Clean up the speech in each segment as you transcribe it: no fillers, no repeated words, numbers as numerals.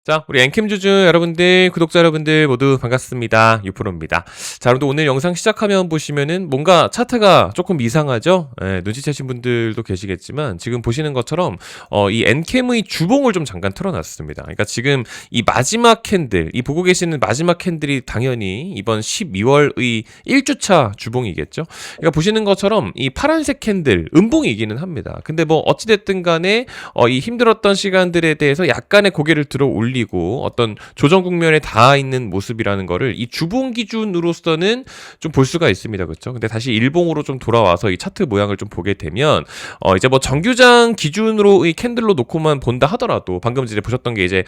자, 우리 엔캠주주 여러분들, 구독자 여러분들 모두 반갑습니다. 유프로입니다. 자, 여러분들 오늘 영상 시작하면 보시면은 뭔가 차트가 조금 이상하죠? 눈치채신 분들도 계시겠지만 지금 보시는 것처럼 이 엔캠의 주봉을 좀 잠깐 틀어놨습니다. 그러니까 지금 이 마지막 캔들, 이 보고 계시는 마지막 캔들이 당연히 이번 12월의 1주차 주봉이겠죠? 그러니까 보시는 것처럼 이 파란색 캔들, 음봉이기는 합니다. 근데 뭐 어찌됐든 간에 이 힘들었던 시간들에 대해서 약간의 고개를 들어 올리고 어떤 조정 국면에 닿아 있는 모습이라는 거를 이 주봉 기준으로서는 좀 볼 수가 있습니다. 그렇죠? 근데 다시 일봉으로 좀 돌아와서 이 차트 모양을 좀 보게 되면 이제 뭐 정규장 기준으로 이 캔들로 놓고만 본다 하더라도 방금 전에 보셨던 게 이제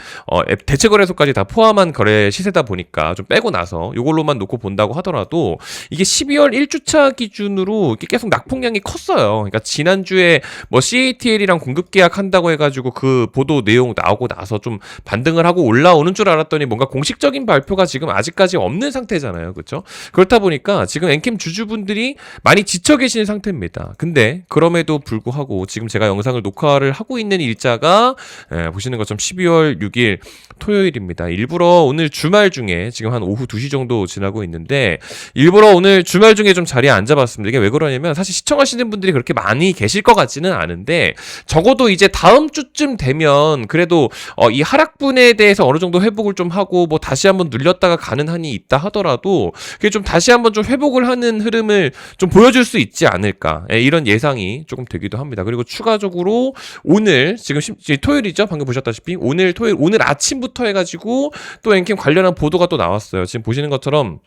대체 거래소까지 다 포함한 거래 시세다 보니까 좀 빼고 나서 이걸로만 놓고 본다고 하더라도 이게 12월 1주차 기준으로 계속 낙폭량이 컸어요. 그러니까 지난주에 뭐 CATL이랑 공급 계약한다고 해가지고 그 보도 내용 나오고 나서 좀 반등을 하고 올라오는 줄 알았더니 뭔가 공식적인 발표가 지금 아직까지 없는 상태잖아요. 그렇죠? 그렇다 보니까 지금 엔캠 주주분들이 많이 지쳐 계시는 상태입니다. 근데 그럼에도 불구하고 지금 제가 영상을 녹화를 하고 있는 일자가 보시는 것처럼 12월 6일 토요일입니다. 일부러 오늘 주말 중에 지금 한 오후 2시 정도 지나고 있는데 일부러 오늘 주말 중에 좀 자리에 앉아봤습니다. 이게 왜 그러냐면 사실 시청하시는 분들이 그렇게 많이 계실 것 같지는 않은데 적어도 이제 다음 주쯤 되면 그래도 이 하락분에 대해서 어느 정도 회복을 좀 하고 뭐 다시 한번 눌렸다가 가는 한이 있다 하더라도 그게 좀 다시 한번 좀 회복을 하는 흐름을 좀 보여줄 수 있지 않을까 이런 예상이 조금 되기도 합니다. 그리고 추가적으로 오늘 지금 토요일이죠. 방금 보셨다시피 오늘 토요일 오늘 아침부터 해가지고 또 엔캠 관련한 보도가 또 나왔어요. 지금 보시는 것처럼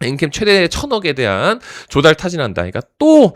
엔캠 최대 1,000억에 대한 조달 타진한다. 그러니까 또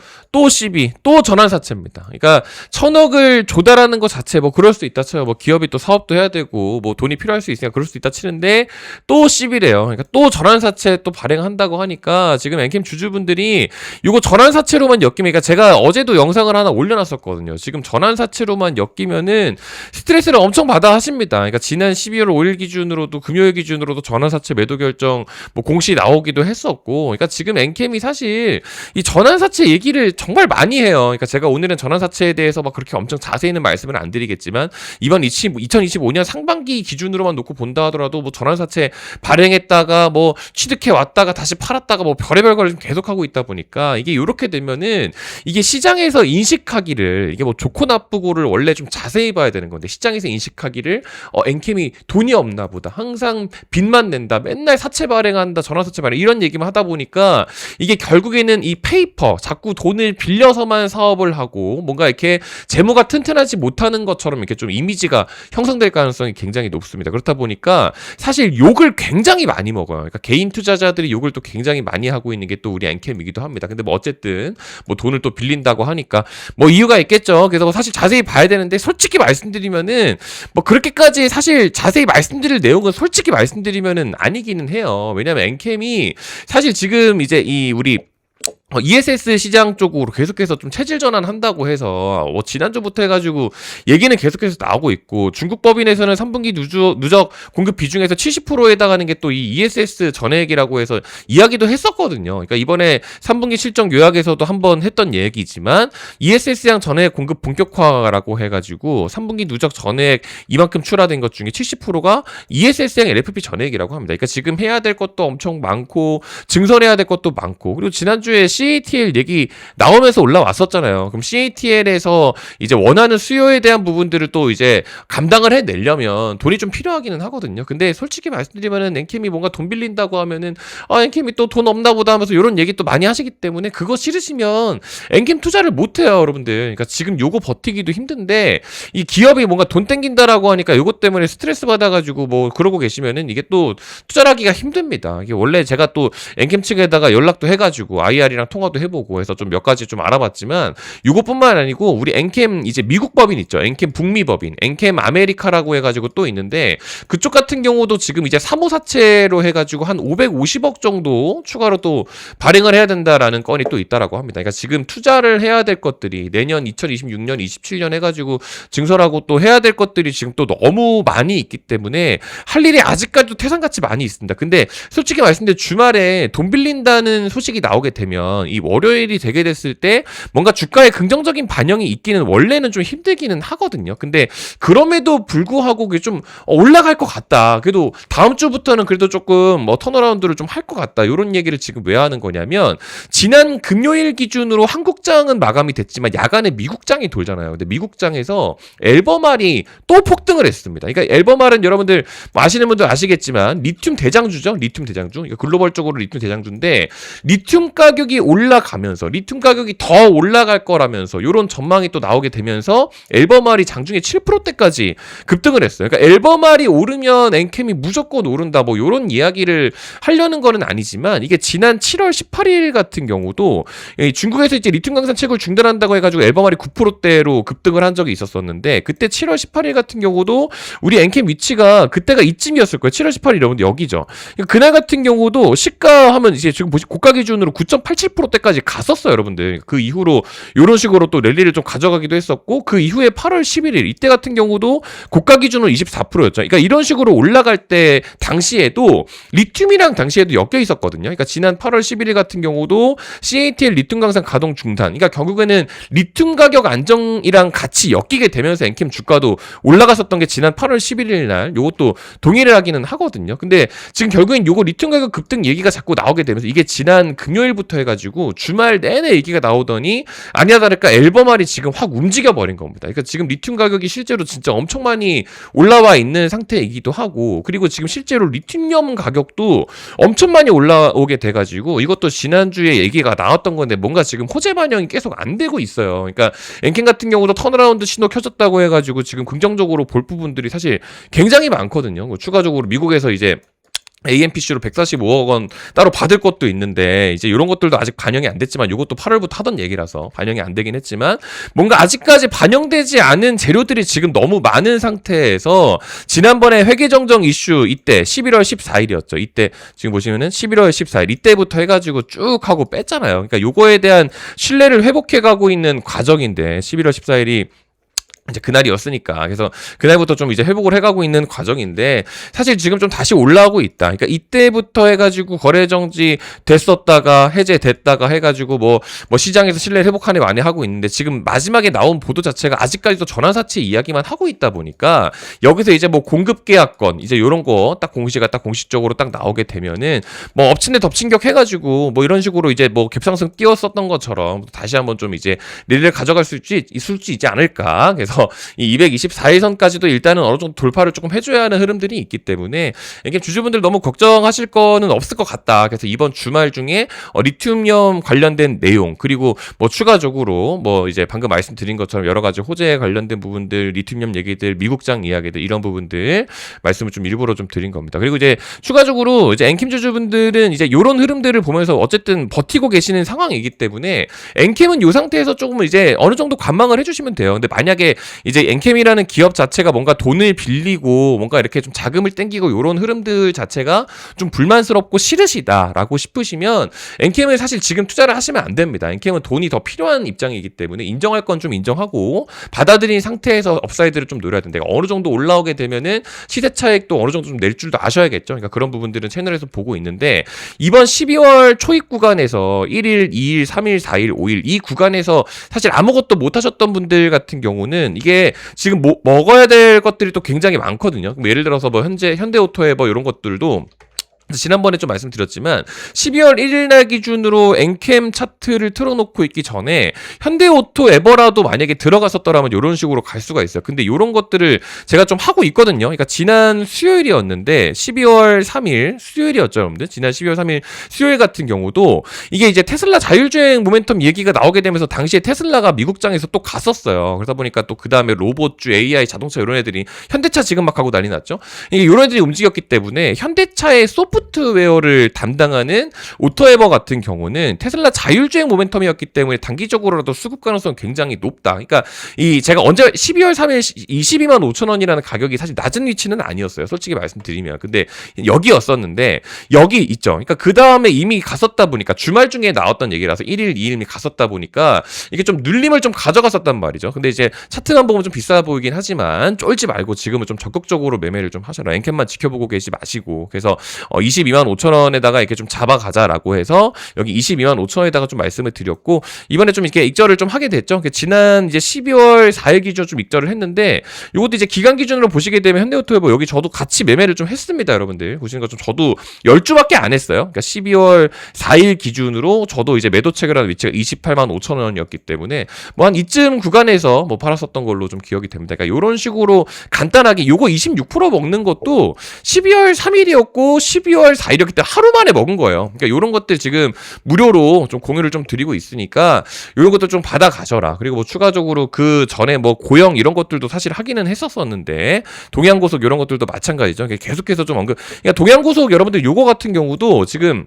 시비, 또 전환사채입니다. 그러니까 1,000억을 조달하는 것 자체 뭐 그럴 수 있다 쳐요. 뭐 기업이 또 사업도 해야 되고 뭐 돈이 필요할 수 있으니까 그럴 수 있다 치는데 또 시비래요. 그러니까 또 전환사채 또 발행한다고 하니까 지금 엔캠 주주분들이 이거 전환사채로만 엮이면 그러니까 제가 어제도 영상을 하나 올려놨었거든요. 지금 전환사채로만 엮이면은 스트레스를 엄청 받아 하십니다. 그러니까 지난 12월 5일 기준으로도 금요일 기준으로도 전환사채 매도 결정 뭐 공시 나오기도 했었고, 그러니까 지금 엔캠이 사실 이 전환사채 얘기를 정말 많이 해요. 그러니까 제가 오늘은 전환사채에 대해서 막 그렇게 엄청 자세히는 말씀을 안 드리겠지만 이번 2025년 상반기 기준으로만 놓고 본다 하더라도 뭐 전환사채 발행했다가 뭐 취득해 왔다가 다시 팔았다가 뭐 별의별 걸 계속하고 있다 보니까 이게 이렇게 되면은 이게 시장에서 인식하기를 이게 뭐 좋고 나쁘고를 원래 좀 자세히 봐야 되는 건데 시장에서 인식하기를 엔캠이 돈이 없나 보다. 항상 빚만 낸다. 맨날 사채 발행한다. 전환사채 발행 이런 얘기만 하다 보니까 이게 결국에는 이 페이퍼 자꾸 돈을 빌려서만 사업을 하고 뭔가 이렇게 재무가 튼튼하지 못하는 것처럼 이렇게 좀 이미지가 형성될 가능성이 굉장히 높습니다. 그렇다 보니까 사실 욕을 굉장히 많이 먹어요. 그러니까 개인 투자자들이 욕을 또 굉장히 많이 하고 있는 게 또 우리 엔캠이기도 합니다. 근데 뭐 어쨌든 뭐 돈을 또 빌린다고 하니까 뭐 이유가 있겠죠. 그래서 뭐 사실 자세히 봐야 되는데 솔직히 말씀드리면은 뭐 그렇게까지 사실 자세히 말씀드릴 내용은 솔직히 말씀드리면은 아니기는 해요. 왜냐면 엔캠이 사실 지금 이제 이 우리 ESS 시장 쪽으로 계속해서 좀 체질 전환한다고 해서 지난주부터 해가지고 얘기는 계속해서 나오고 있고 중국 법인에서는 3분기 누적 공급 비중에서 70%에 해당하는 게 또 이 ESS 전액이라고 해서 이야기도 했었거든요. 그러니까 이번에 3분기 실적 요약에서도 한번 했던 얘기지만 ESS량 전액 공급 본격화라고 해가지고 3분기 누적 전액 이만큼 출하된 것 중에 70%가 ESS량 LFP 전액이라고 합니다. 그러니까 지금 해야 될 것도 엄청 많고 증설해야 될 것도 많고 그리고 지난주에 CATL 얘기 나오면서 올라왔었잖아요. 그럼 CATL에서 이제 원하는 수요에 대한 부분들을 또 이제 감당을 해내려면 돈이 좀 필요하기는 하거든요. 근데 솔직히 말씀드리면은 엔캠이 뭔가 돈 빌린다고 하면은 엔캠이 또 돈 없나 보다 하면서 이런 얘기 또 많이 하시기 때문에 그거 싫으시면 엔캠 투자를 못 해요, 여러분들. 그러니까 지금 요거 버티기도 힘든데 이 기업이 뭔가 돈 땡긴다라고 하니까 요거 때문에 스트레스 받아가지고 뭐 그러고 계시면은 이게 또 투자를 하기가 힘듭니다. 이게 원래 제가 또 엔캠 측에다가 연락도 해가지고 IR이랑 통화도 해보고 해서 좀 몇 가지 좀 알아봤지만 이것뿐만 아니고 우리 엔캠 이제 미국 법인 있죠. 엔캠 북미 법인, 엔캠 아메리카라고 해가지고 또 있는데 그쪽 같은 경우도 지금 이제 사모사채로 해가지고 한 550억 정도 추가로 또 발행을 해야 된다라는 건이 또 있다라고 합니다. 그러니까 지금 투자를 해야 될 것들이 내년 2026년, 27년 해가지고 증설하고 또 해야 될 것들이 지금 또 너무 많이 있기 때문에 할 일이 아직까지도 태산같이 많이 있습니다. 근데 솔직히 말씀드리면 주말에 돈 빌린다는 소식이 나오게 되면 보면 이 월요일이 되게 됐을 때 뭔가 주가에 긍정적인 반영이 있기는 원래는 좀 힘들기는 하거든요. 근데 그럼에도 불구하고 그게 좀 올라갈 것 같다. 그래도 다음 주부터는 그래도 조금 뭐 턴어라운드를 좀 할 것 같다. 이런 얘기를 지금 왜 하는 거냐면 지난 금요일 기준으로 한국장은 마감이 됐지만 야간에 미국장이 돌잖아요. 근데 미국장에서 앨범알이 또 폭등을 했습니다. 그러니까 앨범알은 여러분들 뭐 아시는 분들 아시겠지만 리튬 대장주죠. 리튬 대장주. 그러니까 글로벌적으로 리튬 대장주인데 리튬 가격이 올라가면서 리튬 가격이 더 올라갈 거라면서 이런 전망이 또 나오게 되면서 앨범알이 장중에 7%대까지 급등을 했어요. 그러니까 앨범알이 오르면 엔캠이 무조건 오른다 뭐 이런 이야기를 하려는 거는 아니지만 이게 지난 7월 18일 같은 경우도 중국에서 이제 리튬 강산 채굴 중단한다고 해가지고 앨범알이 9%대로 급등을 한 적이 있었었는데 그때 7월 18일 같은 경우도 우리 엔캠 위치가 그때가 이쯤이었을 거예요. 7월 18일 여러분들 여기죠. 그러니까 그날 같은 경우도 시가 하면 이제 지금 고가 기준으로 9.87%대까지 갔었어요, 여러분들. 그 이후로 이런 식으로 또 랠리를 좀 가져가기도 했었고 그 이후에 8월 11일 이때 같은 경우도 고가 기준으로 24%였죠. 그러니까 이런 식으로 올라갈 때 당시에도 리튬이랑 당시에도 엮여 있었거든요. 그러니까 지난 8월 11일 같은 경우도 CATL 리튬 강산 가동 중단. 그러니까 결국에는 리튬 가격 안정이랑 같이 엮이게 되면서 엔캠 주가도 올라갔었던 게 지난 8월 11일 날 요것도 동의를 하기는 하거든요. 근데 지금 결국엔 요거 리튬 가격 급등 얘기가 자꾸 나오게 되면서 이게 지난 금요일부터 해가지고 주말 내내 얘기가 나오더니 아니야 다를까 앨범알이 지금 확 움직여 버린 겁니다. 그러니까 지금 리튬 가격이 실제로 진짜 엄청 많이 올라와 있는 상태이기도 하고 그리고 지금 실제로 리튬염 가격도 엄청 많이 올라오게 돼가지고 이것도 지난주에 얘기가 나왔던 건데 뭔가 지금 호재 반영이 계속 안 되고 있어요. 그러니까 엔캠 같은 경우도 턴어라운드 신호 켜졌다고 해가지고 지금 긍정적으로 볼 부분들이 사실 굉장히 많거든요. 추가적으로 미국에서 이제 AMPC로 145억 원 따로 받을 것도 있는데 이제 이런 것들도 아직 반영이 안 됐지만 이것도 8월부터 하던 얘기라서 반영이 안 되긴 했지만 뭔가 아직까지 반영되지 않은 재료들이 지금 너무 많은 상태에서 지난번에 회계정정 이슈 이때 11월 14일이었죠. 이때 지금 보시면은 11월 14일 이때부터 해가지고 쭉 하고 뺐잖아요. 그러니까 요거에 대한 신뢰를 회복해가고 있는 과정인데 11월 14일이 이제 그날이었으니까 그래서 그날부터 좀 이제 회복을 해가고 있는 과정인데 사실 지금 좀 다시 올라오고 있다. 그러니까 이때부터 해가지고 거래 정지 됐었다가 해제됐다가 해가지고 뭐 시장에서 신뢰 회복하네 많이 하고 있는데 지금 마지막에 나온 보도 자체가 아직까지도 전환사채 이야기만 하고 있다 보니까 여기서 이제 뭐 공급 계약권 이제 요런 거 딱 공시가 딱 공식적으로 딱 나오게 되면은 뭐 엎친 데 덮친 격 해가지고 뭐 이런 식으로 이제 뭐 갭상승 띄웠었던 것처럼 다시 한번 좀 이제 릴을 가져갈 수 있지 않을까. 그래서 이 224일선까지도 일단은 어느 정도 돌파를 조금 해줘야 하는 흐름들이 있기 때문에 이게 주주분들 너무 걱정하실 거는 없을 것 같다. 그래서 이번 주말 중에 리튬염 관련된 내용 그리고 뭐 추가적으로 뭐 이제 방금 말씀드린 것처럼 여러 가지 호재에 관련된 부분들, 리튬염 얘기들, 미국장 이야기들 이런 부분들 말씀을 좀 일부러 좀 드린 겁니다. 그리고 이제 추가적으로 이제 엔캠 주주분들은 이제 이런 흐름들을 보면서 어쨌든 버티고 계시는 상황이기 때문에 엔캠은 이 상태에서 조금 이제 어느 정도 관망을 해주시면 돼요. 근데 만약에 이제 엔캠이라는 기업 자체가 뭔가 돈을 빌리고 뭔가 이렇게 좀 자금을 땡기고 이런 흐름들 자체가 좀 불만스럽고 싫으시다라고 싶으시면 엔캠을 사실 지금 투자를 하시면 안 됩니다. 엔캠은 돈이 더 필요한 입장이기 때문에 인정할 건 좀 인정하고 받아들인 상태에서 업사이드를 좀 노려야 된다. 어느 정도 올라오게 되면은 시세 차익도 어느 정도 좀 낼 줄도 아셔야겠죠. 그러니까 그런 부분들은 채널에서 보고 있는데 이번 12월 초입 구간에서 1일, 2일, 3일, 4일, 5일 이 구간에서 사실 아무것도 못 하셨던 분들 같은 경우는 이게 지금 먹어야 될 것들이 또 굉장히 많거든요. 예를 들어서 뭐 현대오토에버 이런 것들도 지난번에 좀 말씀드렸지만 12월 1일 날 기준으로 엔캠 차트를 틀어놓고 있기 전에 현대오토 에버라도 만약에 들어갔었더라면 이런 식으로 갈 수가 있어요. 근데 이런 것들을 제가 좀 하고 있거든요. 그러니까 지난 수요일이었는데 12월 3일 수요일이었죠, 여러분들. 지난 12월 3일 수요일 같은 경우도 이게 이제 테슬라 자율주행 모멘텀 얘기가 나오게 되면서 당시에 테슬라가 미국장에서 또 갔었어요. 그러다 보니까 또 그 다음에 로봇주, AI, 자동차 이런 애들이 현대차 지금 막 하고 난리 났죠. 이게 이런 애들이 움직였기 때문에 현대차의 소프트웨어를 담당하는 오토에버 같은 경우는 테슬라 자율주행 모멘텀이었기 때문에 단기적으로라도 수급 가능성은 굉장히 높다. 그러니까 제가 언제 12월 3일 22만 5천 원이라는 가격이 사실 낮은 위치는 아니었어요. 솔직히 말씀드리면. 근데 여기였었는데 여기 있죠. 그러니까 그 다음에 이미 갔었다 보니까 주말 중에 나왔던 얘기라서 1일, 2일이 갔었다 보니까 이게 좀 눌림을 좀 가져갔었단 말이죠. 근데 이제 차트만 보면 좀 비싸 보이긴 하지만 쫄지 말고 지금은 좀 적극적으로 매매를 좀 하셔라. 엔캠만 지켜보고 계시지 마시고. 그래서 22만 5천 원에다가 이렇게 좀 잡아가자라고 해서 여기 22만 5천 원에다가 좀 말씀을 드렸고, 이번에 좀 이렇게 익절을 좀 하게 됐죠. 지난 이제 12월 4일 기준 좀 익절을 했는데, 요것도 이제 기간 기준으로 보시게 되면 현대오토웨버 여기 저도 같이 매매를 좀 했습니다. 여러분들 보시는 것좀 저도 10주밖에 안 했어요. 그러니까 12월 4일 기준으로 저도 이제 매도책을 하는 위치가 28만 5천 원이었기 때문에 뭐 한 이쯤 구간에서 뭐 팔았었던 걸로 좀 기억이 됩니다. 그러니까 이런 식으로 간단하게 요거 26% 먹는 것도 12월 3일이었고 12월 4일이었기 때문에 하루 만에 먹은 거예요. 그러니까 이런 것들 지금 무료로 좀 공유를 좀 드리고 있으니까 이런 것도 좀 받아 가셔라. 그리고 뭐 추가적으로 그 전에 뭐 고영 이런 것들도 사실 하기는 했었었는데, 동양고속 이런 것들도 마찬가지죠. 계속해서 좀 언급. 그러니까 동양고속 여러분들 요거 같은 경우도 지금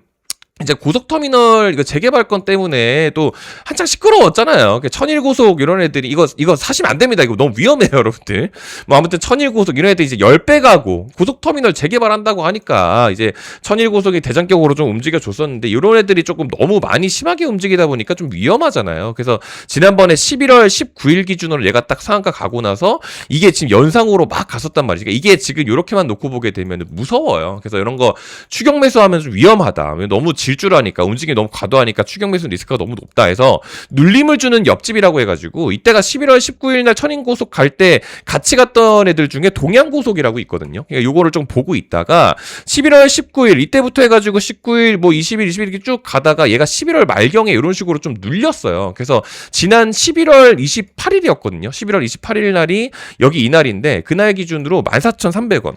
이제 고속터미널 이거 재개발 건 때문에 또 한창 시끄러웠잖아요. 천일고속 이런 애들이 이거 사시면 안 됩니다. 이거 너무 위험해요, 여러분들. 뭐 아무튼 천일고속 이런 애들이 이제 10배 가고 고속터미널 재개발한다고 하니까 이제 천일고속이 대장격으로 좀 움직여 줬었는데, 이런 애들이 조금 너무 많이 심하게 움직이다 보니까 좀 위험하잖아요. 그래서 지난번에 11월 19일 기준으로 얘가 딱 상한가 가고 나서 이게 지금 연상으로 막 갔었단 말이죠. 그러니까 이게 지금 이렇게만 놓고 보게 되면 무서워요. 그래서 이런 거 추격 매수하면 좀 위험하다. 너무 질주라니까, 움직임이 너무 과도하니까 추격 매수 리스크가 너무 높다 해서 눌림을 주는 옆집이라고 해가지고, 이때가 11월 19일 날 천인고속 갈 때 같이 갔던 애들 중에 동양고속이라고 있거든요. 그러니까 요거를 좀 보고 있다가 11월 19일 이때부터 해가지고 19일 뭐 20일 21일 이렇게 쭉 가다가 얘가 11월 말경에 이런 식으로 좀 눌렸어요. 그래서 지난 11월 28일이었거든요. 11월 28일 날이 여기 이날인데, 그날 기준으로 14,300원.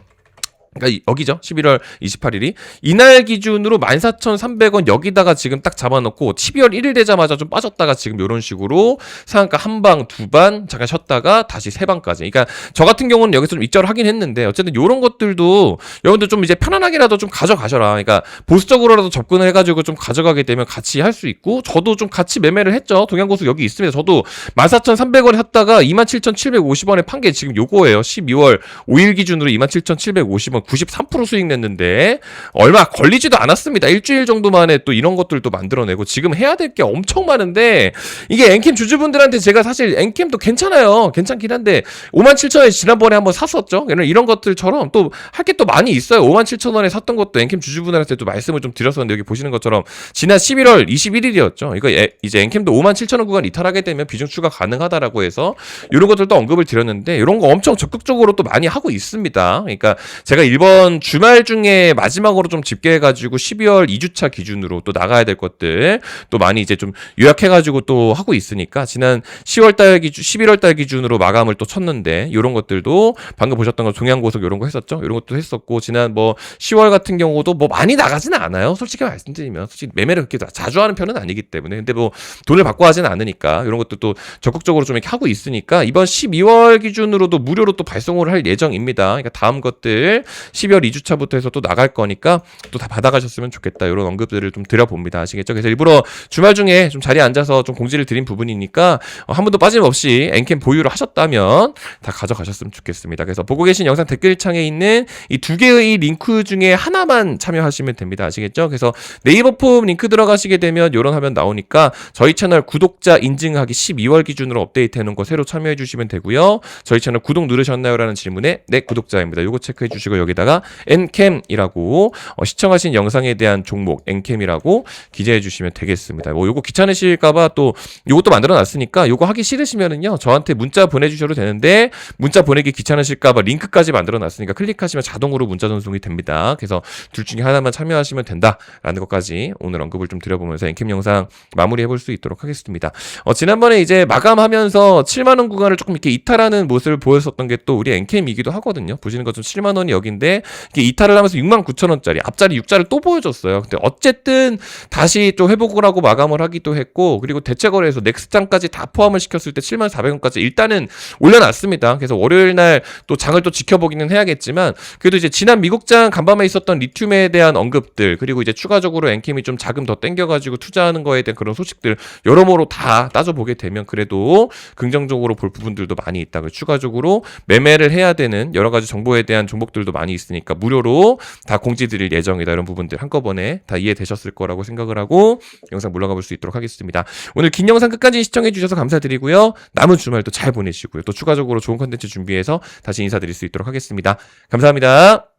그러니까 여기죠. 11월 28일이 이날 기준으로 14,300원 여기다가 지금 딱 잡아놓고 12월 1일 되자마자 좀 빠졌다가 지금 이런 식으로 상한가 한 방, 두 방 잠깐 쉬었다가 다시 세 방까지. 그러니까 저 같은 경우는 여기서 좀 입절을 하긴 했는데, 어쨌든 이런 것들도 여러분들 좀 이제 편안하게라도 좀 가져가셔라. 그러니까 보수적으로라도 접근을 해가지고 좀 가져가게 되면 같이 할 수 있고, 저도 좀 같이 매매를 했죠. 동양고속 여기 있습니다. 저도 14,300원에 샀다가 27,750원에 판 게 지금 요거예요. 12월 5일 기준으로 27,750원 93% 수익 냈는데 얼마 걸리지도 않았습니다. 일주일 정도 만에 또 이런 것들도 만들어내고, 지금 해야 될 게 엄청 많은데, 이게 엔캠 주주분들한테 제가 사실 엔캠도 괜찮아요. 괜찮긴 한데 57,000원에 지난번에 한번 샀었죠. 이런 것들처럼 또 할 게 또 많이 있어요. 57,000원에 샀던 것도 엔캠 주주분들한테 또 말씀을 좀 드렸었는데, 여기 보시는 것처럼 지난 11월 21일이었죠. 이거 이제 엔캠도 57,000원 구간 이탈하게 되면 비중 추가 가능하다라고 해서 이런 것들도 언급을 드렸는데, 이런 거 엄청 적극적으로 또 많이 하고 있습니다. 그러니까 제가 이번 주말 중에 마지막으로 좀 집계해가지고 12월 2주차 기준으로 또 나가야 될 것들 또 많이 이제 좀 요약해가지고 또 하고 있으니까, 지난 10월달 기준, 11월달 기준으로 마감을 또 쳤는데, 이런 것들도 방금 보셨던 거 동양고속 이런 거 했었죠. 이런 것도 했었고, 지난 뭐 10월 같은 경우도 뭐 많이 나가지는 않아요. 솔직히 말씀드리면, 솔직히 매매를 그렇게 자주 하는 편은 아니기 때문에. 근데 뭐 돈을 받고 하지는 않으니까 이런 것도 또 적극적으로 좀 이렇게 하고 있으니까, 이번 12월 기준으로도 무료로 또 발송을 할 예정입니다. 그러니까 다음 것들 12월 2주차부터 해서 또 나갈 거니까 또 다 받아가셨으면 좋겠다. 이런 언급들을 좀 드려봅니다. 아시겠죠? 그래서 일부러 주말 중에 좀 자리에 앉아서 좀 공지를 드린 부분이니까 한 번도 빠짐없이 엔캠 보유를 하셨다면 다 가져가셨으면 좋겠습니다. 그래서 보고 계신 영상 댓글창에 있는 이 두 개의 링크 중에 하나만 참여하시면 됩니다. 아시겠죠? 그래서 네이버 폼 링크 들어가시게 되면 이런 화면 나오니까 저희 채널 구독자 인증하기 12월 기준으로 업데이트 해놓은 거 새로 참여해 주시면 되고요. 저희 채널 구독 누르셨나요? 라는 질문에 네, 구독자입니다. 요거 체크해 주시고 여기다가 엔캠이라고 시청하신 영상에 대한 종목 엔캠이라고 기재해 주시면 되겠습니다. 뭐 요거 귀찮으실까봐 또 요것도 만들어 놨으니까, 요거 하기 싫으시면은요 저한테 문자 보내주셔도 되는데, 문자 보내기 귀찮으실까봐 링크까지 만들어 놨으니까 클릭하시면 자동으로 문자 전송이 됩니다. 그래서 둘 중에 하나만 참여하시면 된다라는 것까지 오늘 언급을 좀 드려보면서 엔캠 영상 마무리해 볼 수 있도록 하겠습니다. 지난번에 이제 마감하면서 7만원 구간을 조금 이렇게 이탈하는 모습을 보였었던 게 또 우리 엔캠이기도 하거든요. 보시는 것좀 7만원이 여기인데 이게 이탈을 하면서 69,000원짜리 앞자리 6자를 또 보여줬어요. 근데 어쨌든 다시 또 회복을 하고 마감을 하기도 했고, 그리고 대체거래에서 넥스장까지 다 포함을 시켰을 때 74,000원까지 일단은 올려놨습니다. 그래서 월요일 날 또 장을 또 지켜보기는 해야겠지만, 그래도 이제 지난 미국장 간밤에 있었던 리튬에 대한 언급들, 그리고 이제 추가적으로 엔캠이 좀 자금 더 땡겨가지고 투자하는 거에 대한 그런 소식들 여러모로 다 따져보게 되면 그래도 긍정적으로 볼 부분들도 많이 있다. 추가적으로 매매를 해야 되는 여러 가지 정보에 대한 종목들도 많이 있으니까 무료로 다 공지 드릴 예정이다. 이런 부분들 한꺼번에 다 이해되셨을 거라고 생각을 하고 영상 물러가 볼 수 있도록 하겠습니다. 오늘 긴 영상 끝까지 시청해 주셔서 감사드리고요. 남은 주말도 잘 보내시고요. 또 추가적으로 좋은 컨텐츠 준비해서 다시 인사드릴 수 있도록 하겠습니다. 감사합니다.